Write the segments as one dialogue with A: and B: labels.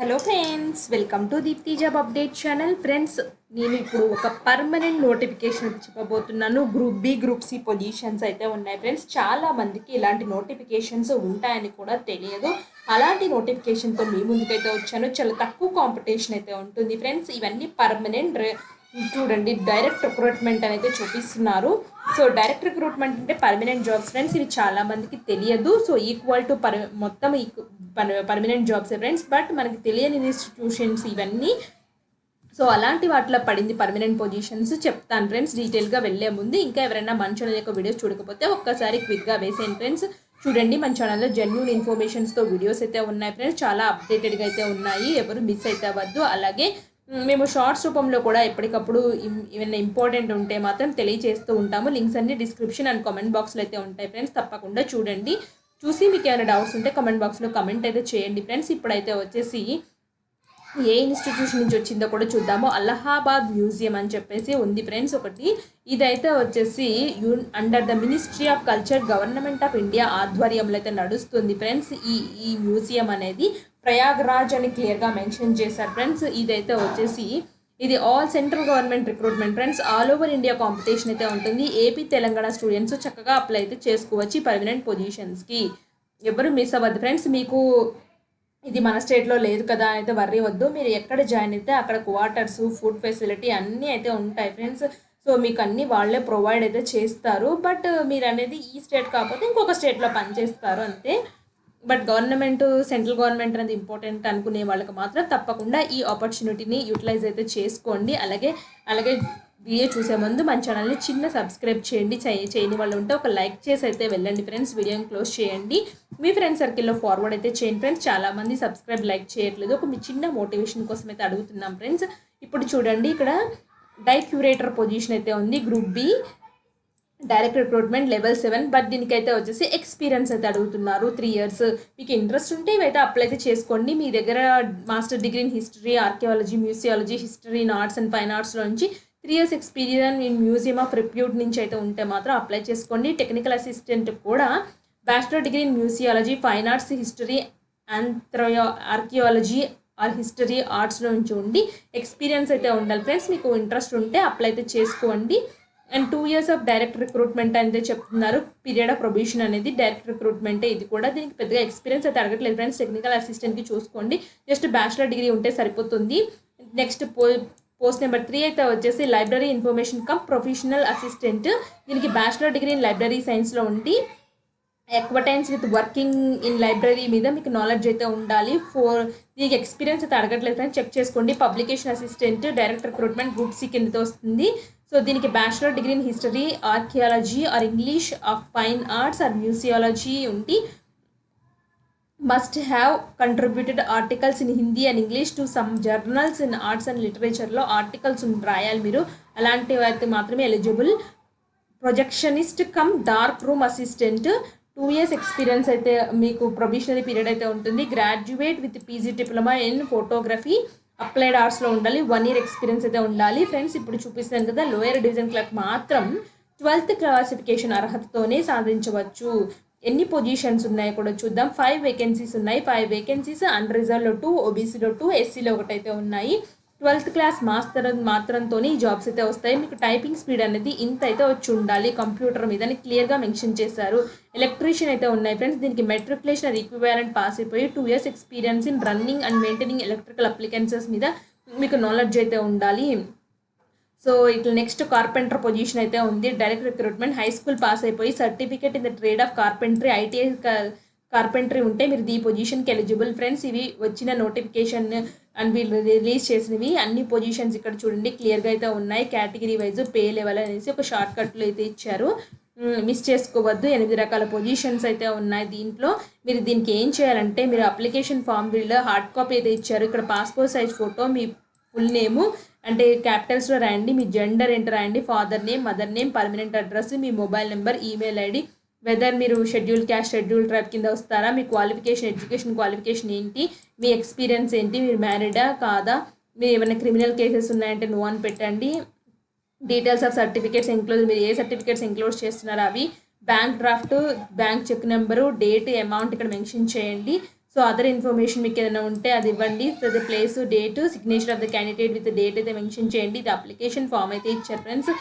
A: Hello friends, welcome to Deepthi job update channel. Friends, నేను ఇప్పుడు ఒక పర్మనెంట్ నోటిఫికేషన్ అయితే చెప్పబోతున్నాను. Group B, group C positions అయితే ఉన్నాయి ఫ్రెండ్స్. చాలా మందికి ఇలాంటి నోటిఫికేషన్స్ ఉంటాయని కూడా తెలియదు. అలాంటి నోటిఫికేషన్తో మీ ముందుకైతే వచ్చాను. చాలా తక్కువ కాంపిటీషన్ అయితే ఉంటుంది ఫ్రెండ్స్. ఇవన్నీ పర్మనెంట్. చూడండి, డైరెక్ట్ రిక్రూట్మెంట్ అనేది చూపిస్తున్నారు. సో డైరెక్ట్ రిక్రూట్మెంట్ అంటే పర్మనెంట్ జాబ్స్ ఫ్రెండ్స్. ఇవి చాలా మందికి తెలియదు. సో ఈక్వల్ టు మొత్తం పర్మనెంట్ జాబ్స్ ఫ్రెండ్స్. బట్ మనకి తెలియని ఇన్స్టిట్యూషన్స్ ఇవన్నీ. సో అలాంటి వాటిలో పడింది పర్మనెంట్ పొజిషన్స్ చెప్తాను ఫ్రెండ్స్. డీటెయిల్గా వెళ్ళే ముందు ఇంకా ఎవరైనా మన ఛానల్ యొక్క వీడియోస్ చూడకపోతే ఒక్కసారి క్విక్గా వేసేయండి ఫ్రెండ్స్. చూడండి, మన ఛానల్లో జెన్యూన్ ఇన్ఫర్మేషన్స్తో వీడియోస్ అయితే ఉన్నాయి ఫ్రెండ్స్. చాలా అప్డేటెడ్గా అయితే ఉన్నాయి. ఎవరు మిస్ అయితే అవ్వద్దు. అలాగే మేము షార్ట్స్ రూపంలో కూడా ఎప్పటికప్పుడు ఏమైనా ఇంపార్టెంట్ ఉంటే మాత్రం తెలియజేస్తూ ఉంటాము. లింక్స్ అన్ని డిస్క్రిప్షన్ అండ్ కామెంట్ బాక్స్లో అయితే ఉంటాయి ఫ్రెండ్స్. తప్పకుండా చూడండి. చూసి మీకు ఏమైనా డౌట్స్ ఉంటే కామెంట్ బాక్స్లో కమెంట్ అయితే చేయండి ఫ్రెండ్స్. ఇప్పుడైతే వచ్చేసి ఏ ఇన్స్టిట్యూషన్ నుంచి వచ్చిందో కూడా చూద్దాము. అలహాబాద్ మ్యూజియం అని చెప్పేసి ఉంది ఫ్రెండ్స్ ఒకటి. ఇదైతే వచ్చేసి under the ministry of culture, government of India ఆధ్వర్యంలో అయితే నడుస్తుంది ఫ్రెండ్స్. ఈ మ్యూజియం అనేది ప్రయాగ్రాజ్ అని క్లియర్గా మెన్షన్ చేశారు ఫ్రెండ్స్. ఇదైతే వచ్చేసి ఇది all central government recruitment friends. All over India competition అయితే ఉంటుంది. ఏపీ, తెలంగాణ స్టూడెంట్స్ చక్కగా అప్లై అయితే చేసుకోవచ్చు పర్మనెంట్ పొజిషన్స్కి. ఎవరు మిస్ అవ్వద్దు ఫ్రెండ్స్. మీకు ఇది మన స్టేట్లో లేదు కదా అయితే వర్రీ వద్దు. మీరు ఎక్కడ జాయిన్ అయితే అక్కడ క్వార్టర్స్, ఫుడ్ ఫెసిలిటీ అన్నీ అయితే ఉంటాయి ఫ్రెండ్స్. సో మీకు అన్నీ వాళ్ళే ప్రొవైడ్ అయితే చేస్తారు. బట్ మీరు అనేది ఈ స్టేట్ కాకపోతే ఇంకొక స్టేట్లో పనిచేస్తారు అంతే. బట్ గవర్నమెంట్, సెంట్రల్ గవర్నమెంట్ అనేది ఇంపార్టెంట్ అనుకునే వాళ్ళకి మాత్రం తప్పకుండా ఈ ఆపర్చునిటీని యూటిలైజ్ అయితే చేసుకోండి. అలాగే వీడియో చూసే ముందు మన ఛానల్ని చిన్న సబ్స్క్రైబ్ చేయండి. చేయని వాళ్ళు ఉంటే ఒక లైక్ చేసి అయితే వెళ్ళండి ఫ్రెండ్స్. వీడియోని క్లోజ్ చేయండి. మీ ఫ్రెండ్ సర్కిల్లో ఫార్వర్డ్ అయితే చేయండి ఫ్రెండ్స్. చాలామంది సబ్స్క్రైబ్, లైక్ చేయట్లేదు. ఒక మీ చిన్న మోటివేషన్ కోసం అయితే అడుగుతున్నాం ఫ్రెండ్స్. ఇప్పుడు చూడండి, ఇక్కడ క్యూరేటర్ పొజిషన్ అయితే ఉంది. Group B direct recruitment level 7. But దీనికైతే వచ్చేసి ఎక్స్పీరియన్స్ అయితే అడుగుతున్నారు 3 years. మీకు ఇంట్రెస్ట్ ఉంటే ఇవైతే అప్లై అయితే చేసుకోండి. మీ దగ్గర master degree in history, archaeology, museology, history in arts and fine ఆర్ట్స్లో నుంచి 3 years experience in museum of repute నుంచి అయితే ఉంటే మాత్రం అప్లై చేసుకోండి. టెక్నికల్ అసిస్టెంట్ కూడా bachelor degree in museology, fine arts, history, archaeology or history ఆర్ట్స్లో నుంచి ఉండి ఎక్స్పీరియన్స్ అయితే ఉండాలి ఫ్రెండ్స్. మీకు ఇంట్రెస్ట్ ఉంటే అప్లై అయితే చేసుకోండి. And 2 years of direct recruitment అయితే చెప్తున్నారు. పీరియడ్ ఆఫ్ ప్రొబేషన్ అనేది డైరెక్ట్ రిక్రూట్మెంటే ఇది కూడా. దీనికి పెద్దగా ఎక్స్పీరియన్స్ అయితే అడగట్లేదు ఫ్రెండ్స్. టెక్నికల్ అసిస్టెంట్కి చూసుకోండి. జస్ట్ బ్యాచిలర్ డిగ్రీ ఉంటే సరిపోతుంది. నెక్స్ట్ పోస్ట్ నెంబర్ 3 అయితే వచ్చేసి library information cum professional assistant. దీనికి బ్యాచిలర్ డిగ్రీ ఇన్ లైబ్రరీ సైన్స్లో ఉండి acquaintance with working in library మీద మీకు నాలెడ్జ్ అయితే ఉండాలి. దీనికి ఎక్స్పీరియన్స్ అయితే అడగట్లేదు ఫ్రెండ్స్. చెక్ చేసుకోండి. Publication assistant direct recruitment group C కిందతో వస్తుంది. సో దీనికి bachelor degree in history, archaeology or English of fine arts or museology ఉండి must have contributed articles in Hindi and English to some journals in arts and లిటరేచర్లో articles రాయాలి మీరు. అలాంటివి అయితే మాత్రమే eligible. Projectionist cum dark room assistant 2 years experience అయితే మీకు probationary period అయితే ఉంటుంది. Graduate with PG diploma in photography, applied ఆర్ట్స్లో ఉండాలి. 1 year ఎక్స్పీరియన్స్ అయితే ఉండాలి ఫ్రెండ్స్. ఇప్పుడు చూపిస్తాను కదా, లోయర్ డివిజన్ క్లర్క్ మాత్రం 12th క్లాసిఫికేషన్ అర్హతతోనే సాధించవచ్చు. ఎన్ని పొజిషన్స్ ఉన్నాయో కూడా చూద్దాం. 5 vacancies ఉన్నాయి. 5 vacancies అన్రిజర్వ్లో 2, ఓబీసీలో 2, ఎస్సీలో ఒకటైతే ఉన్నాయి. 12th క్లాస్ మాత్రంతో ఈ జాబ్స్ అయితే వస్తాయి. మీకు టైపింగ్ స్పీడ్ అనేది ఇంత అయితే వచ్చి ఉండాలి కంప్యూటర్ మీద అని క్లియర్గా మెన్షన్ చేశారు. ఎలక్ట్రీషియన్ అయితే ఉన్నాయి ఫ్రెండ్స్. దీనికి మెట్రికులేషన్ ఈక్వివాలెంట్ పాస్ అయిపోయి 2 years experience in running and maintaining electrical appliances మీద మీకు నాలెడ్జ్ అయితే ఉండాలి. సో ఇట్లా నెక్స్ట్ కార్పెంటర్ పొజిషన్ అయితే ఉంది. Direct recruitment high school pass అయిపోయి certificate in the trade of carpentry, ITI carpentry ఉంటే మీరు ఈ పొజిషన్కి ఎలిజిబుల్ ఫ్రెండ్స్. ఇవి వచ్చిన నోటిఫికేషన్ అండ్ వీళ్ళు రిలీజ్ చేసినవి అన్ని పొజిషన్స్ ఇక్కడ చూడండి క్లియర్గా అయితే ఉన్నాయి. కేటగిరీ వైజ్, పే లెవెల్ అనేసి ఒక షార్ట్ కట్లు అయితే ఇచ్చారు. మిస్ చేసుకోవద్దు. 8 రకాల పొజిషన్స్ అయితే ఉన్నాయి దీంట్లో. మీరు దీనికి ఏం చేయాలంటే, మీరు అప్లికేషన్ ఫామ్ వీళ్ళు హార్డ్ కాపీ అయితే ఇచ్చారు. ఇక్కడ పాస్పోర్ట్ సైజ్ ఫోటో, మీ ఫుల్ నేము అంటే క్యాపిటల్స్లో రాయండి, మీ జెండర్ ఏంటి రాయండి, father name, mother name, permanent address, మీ mobile number, email ID, whether మీరు షెడ్యూల్ క్యాస్ట్, షెడ్యూల్ ట్రైబ్ కింద వస్తారా, మీ క్వాలిఫికేషన్, ఎడ్యుకేషన్ క్వాలిఫికేషన్ ఏంటి, మీ ఎక్స్పీరియన్స్ ఏంటి, మీరు మ్యారీడా కాదా, మీరు ఏమైనా క్రిమినల్ కేసెస్ ఉన్నాయంటే నో అని పెట్టండి. డీటెయిల్స్ ఆఫ్ సర్టిఫికేట్స్ ఇంక్లూడ్, మీరు ఏ సర్టిఫికేట్స్ ఇంక్లూడ్ చేస్తున్నారో అవి, bank draft, bank cheque number, date, amount ఇక్కడ మెన్షన్ చేయండి. సో సో అదర్ ఇన్ఫర్మేషన్ మీకు ఏదైనా ఉంటే అది ఇవ్వండి. So the place, date, signature of the candidate with date అయితే మెన్షన్ చేయండి. ఇది అప్లికేషన్ ఫామ్ అయితే ఇచ్చారు ఫ్రెండ్స్.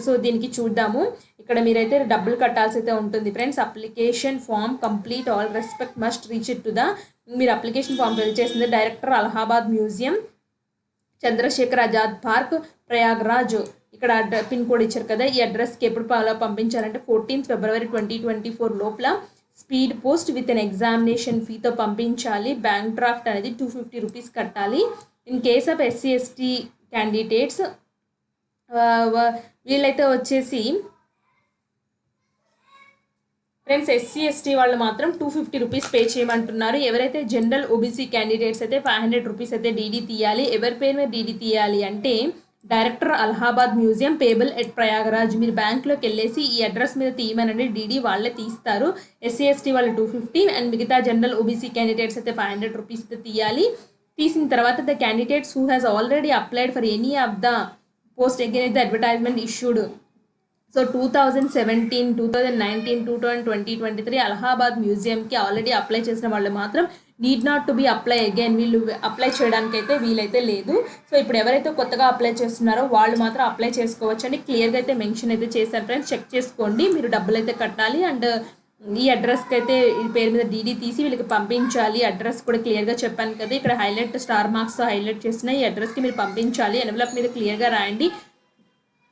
A: సో దీనికి చూద్దాము. ఇక్కడ మీరైతే డబ్బులు కట్టాల్సి అయితే ఉంటుంది ఫ్రెండ్స్. Application form complete, all respect must reach it to the, మీరు అప్లికేషన్ ఫామ్ ఫిల్ చేసింది director, Allahabad museum, Chandrashekhar Azad park, Prayagraj. ఇక్కడ పిన్ కోడ్ ఇచ్చారు కదా, ఈ అడ్రస్కి ఎప్పుడు పంపించాలంటే 14th February 2024 లోపల speed post with an examination ఫీతో పంపించాలి. బ్యాంక్ డ్రాఫ్ట్ అనేది 250 రూపీస్ కట్టాలి. In case of SC/ST candidates వీళ్ళైతే వచ్చేసి ఫ్రెండ్స్ SC/ST వాళ్ళు మాత్రం 250 రూపీస్ పే చేయమంటున్నారు. ఎవరైతే జనరల్ OBC క్యాండిడేట్స్ అయితే 500 రూపీస్ అయితే DD తీయాలి. ఎవరి పేరు మీద DD తీయాలి అంటే director, Allahabad museum, payable at Prayagraj. మీరు బ్యాంక్లోకి వెళ్ళేసి ఈ అడ్రస్ మీద తీయమనండి, DD వాళ్ళే తీస్తారు. SC/ST వాళ్ళు 250 అండ్ మిగతా జనరల్ OBC క్యాండిడేట్స్ అయితే 500 రూపీస్ అయితే తీయాలి. తీసిన తర్వాత the candidates who has already applied for any of the post again the advertisement issued. So 2017, 2019, 2020, 2023 Allahabad మ్యూజియంకి ఆల్రెడీ అప్లై చేసిన వాళ్ళు మాత్రం need not to be apply again. వీళ్ళు అప్లై చేయడానికి అయితే వీలైతే లేదు. సో ఇప్పుడు ఎవరైతే కొత్తగా అప్లై చేస్తున్నారో వాళ్ళు మాత్రం అప్లై చేసుకోవచ్చు అని క్లియర్గా అయితే మెన్షన్ అయితే చేశారు ఫ్రెండ్స్. చెక్ చేసుకోండి. మీరు డబ్బులు అయితే కట్టాలి అండ్ ఈ అడ్రస్కి అయితే ఈ పేరు మీద DD తీసి వీళ్ళకి పంపించాలి. అడ్రస్ కూడా క్లియర్గా చెప్పాను కదా, ఇక్కడ హైలైట్ స్టార్ మార్క్స్ హైలైట్ చేసిన ఈ అడ్రస్కి మీరు పంపించాలి. ఎన్వలప్ మీద క్లియర్గా రాయండి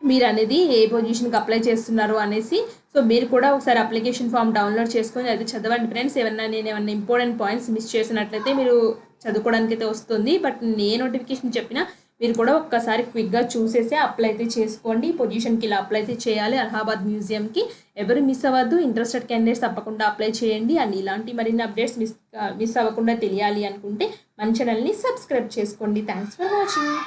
A: మీరు అనేది ఏ పొజిషన్కి అప్లై చేస్తున్నారు అనేసి. సో మీరు కూడా ఒకసారి అప్లికేషన్ ఫామ్ డౌన్లోడ్ చేసుకొని అది చదవండి ఫ్రెండ్స్. నేను ఏమన్నా ఇంపార్టెంట్ పాయింట్స్ మిస్ చేసినట్లయితే మీరు చదువుకోవడానికి అయితే వస్తుంది. బట్ నేను ఏ నోటిఫికేషన్ చెప్పినా మీరు కూడా ఒక్కసారి క్విక్గా చూసేసి అప్లై అయితే చేసుకోండి. పొజిషన్కి ఇలా అప్లై అయితే చేయాలి అలహాబాద్ మ్యూజియంకి. ఎవరు మిస్ అవ్వద్దు. ఇంట్రెస్టెడ్ క్యాండిడేట్స్ తప్పకుండా అప్లై చేయండి. అండ్ ఇలాంటి మరిన్ని అప్డేట్స్ మిస్ అవ్వకుండా తెలియాలి అనుకుంటే మన ఛానల్ని సబ్స్క్రైబ్ చేసుకోండి. Thanks for watching.